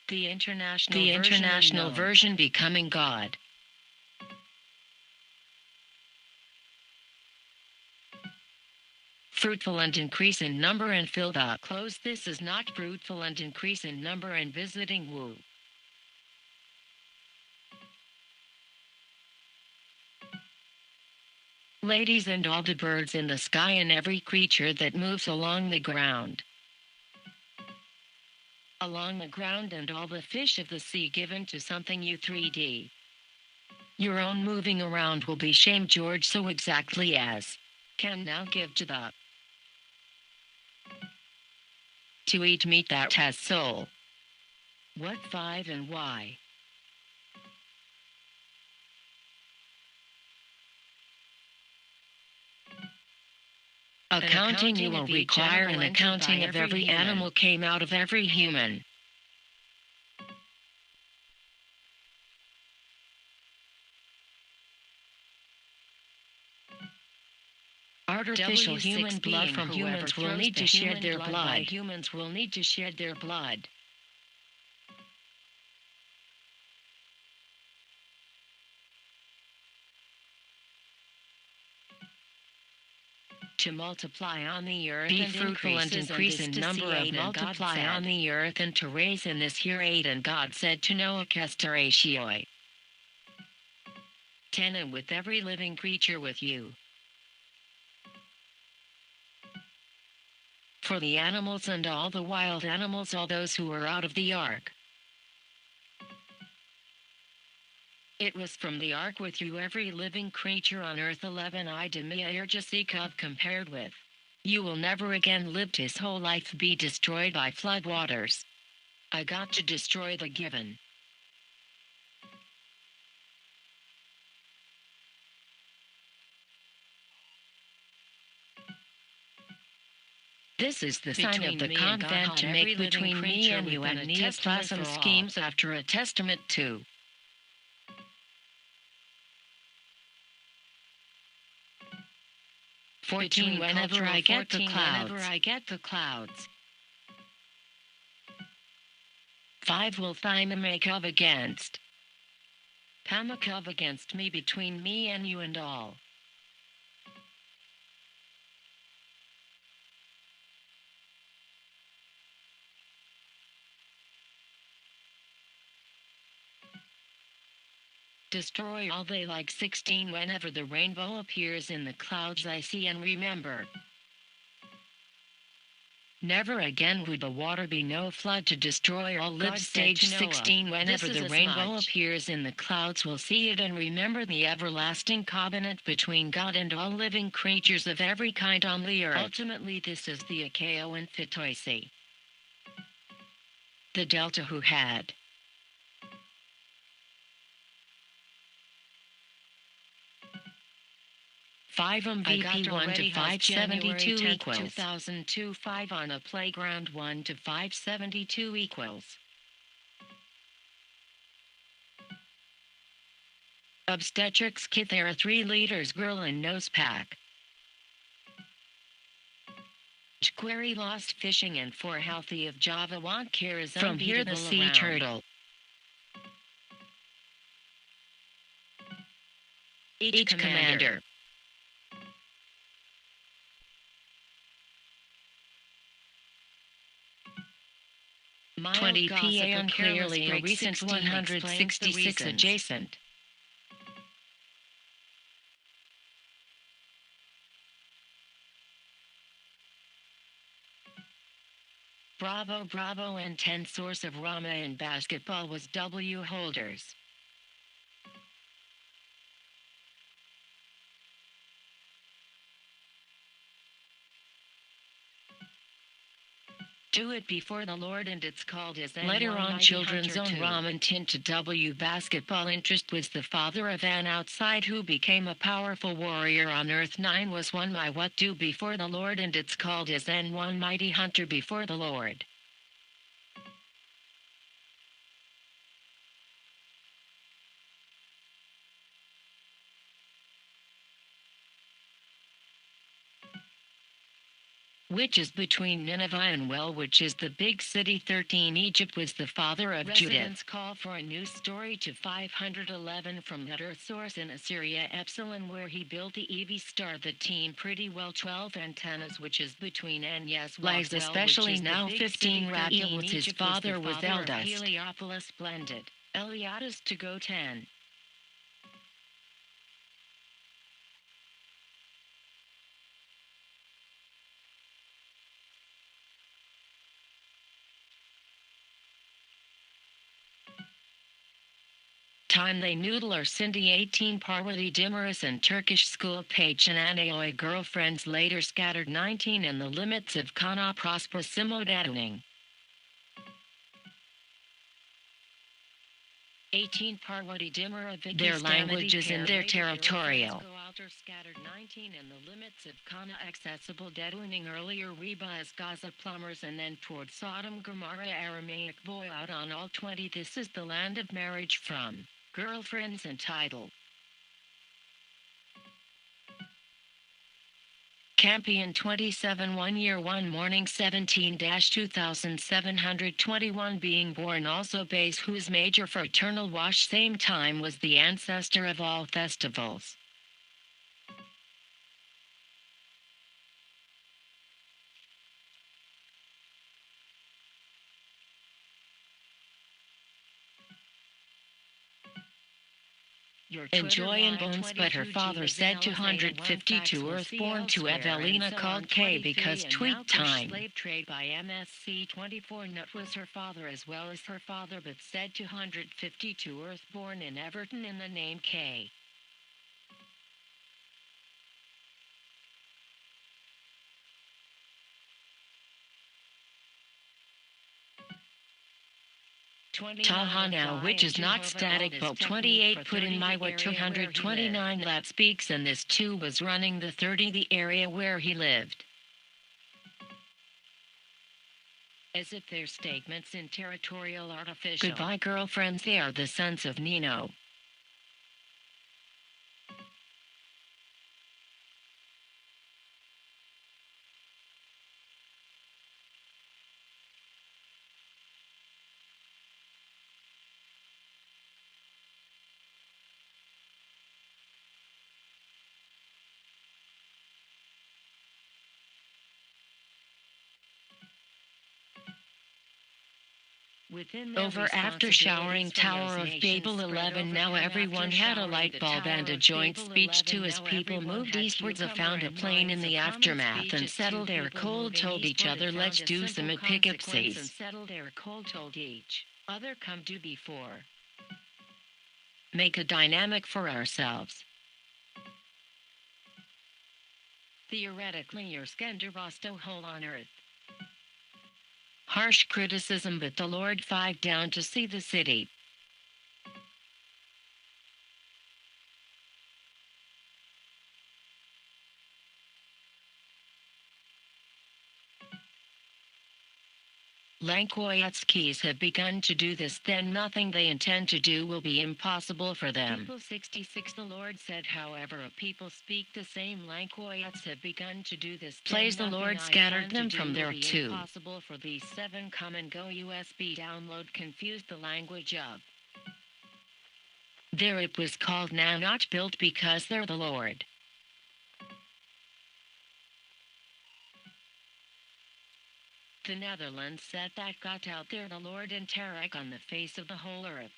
The international version becoming God. Fruitful and increase in number and fill the close. This is not fruitful and increase in number and visiting woo. Ladies and all the birds in the sky and every creature that moves along the ground. Along the ground and all the fish of the sea given to something you 3D. Your own moving around will be shame George so exactly as can now give to the to eat meat that has soul. What 5 and why? Accounting you will require an accounting of every animal came out of every human. Artificial human blood from humans will need to shed their blood. Humans will need to shed their blood. To multiply on the earth, be fruitful and increase in number of multiply on the earth and to raise in this here 8 and God said to Noah Castaratio 10 and with every living creature with you. For the animals and all the wild animals, all those who were out of the ark. It was from the ark with you every living creature on earth 11 Idemia Erjasikov compared with. You will never again live his whole life be destroyed by flood waters. I got to destroy the given. This is the sign of the convent to make between me and you and neoplasm schemes after a testament to. Whenever I get the clouds. 5 will Thima make of against. Pamakov against me between me and you and all. Destroy all they like 16 whenever the rainbow appears in the clouds I see and remember. Never again would the water be no flood to destroy all live stage 16 whenever the rainbow appears in the clouds will see it and remember the everlasting covenant between God and all living creatures of every kind on the earth. Ultimately this is the Akeo and Fitoisi. The Delta who had. 5 MVP 1 to 572 equals 2002 5 on a playground 1 to 572 equals. Obstetrics kit there are 3 liters girl and nose pack. Query lost fishing and for healthy of Java want care is from here the sea around. Turtle. Each commander. 20 PA unclearly a recent 166 adjacent. Bravo and 10 source of Rama in basketball was W holders. Do it before the Lord and it's called his N. Later on children's own Raman tint to W basketball interest was the father of an outside who became a powerful warrior on earth 9 was one my what do before the Lord and it's called his N1 mighty hunter before the Lord. which is between Nineveh and Well, which is the big city. 13. Egypt was the father of Judith. Residents call for a new story to 511 from letter source in Assyria Epsilon, where he built the Evi star. The team pretty well. 12 antennas, which is between Yes lies especially now. 15. Raphael was his father was Eldest. Heliopolis blended. Eliatus to go. 10. Time they noodle or Cindy. 18. Parvati Dimaris and Turkish school page and Anaoi girlfriends later scattered. 19. In the limits of Kana Prosperissimo Daduning. 18. Parvati Dimara. Their language is in their territorial. Scattered. 19. In the limits of Kana accessible. Daduning earlier Reba as Gaza plumbers and then toward Sodom Gomorrah Aramaic boy out on all. 20. This is the land of marriage from Girlfriends entitled Campion 27 1 year 1 morning 17-2721 being born also base whose major fraternal wash same time was the ancestor of all festivals. In joy and bones, but her father said 252 earthborn to Evelina called K because tweet time. Slave trade by MSC 24 Nut was her father as well as her father, but said 252 earthborn in Everton in the name K. Taha now, which is not static, but 28 put in my what 229 that speaks, and this too was running the 30 the area where he lived. As if their statements in territorial artificial. Goodbye girlfriends, they are the sons of Nino. Over after showering Tower of Babel 11 now everyone had a light bulb and a joint speech too as people moved eastwards. Found a plane in the aftermath and settled there cold told each other let's do some at Poughkeepsies. Settled there cold told each other come do before. Make a dynamic for ourselves. Theoretically your Skenderbosto hole on earth. Harsh criticism, but the Lord 5 down to see the city. Lankoyetskis have begun to do this, then nothing they intend to do will be impossible for them. People 66 the Lord said, however, a people speak the same Lankoyets have begun to do this. Plays the Lord scattered them from there too. Impossible for these 7 come and go USB download confused the language of. There it was called now not built because they're the Lord. The Netherlands said that got out there the Lord and Tarek on the face of the whole earth.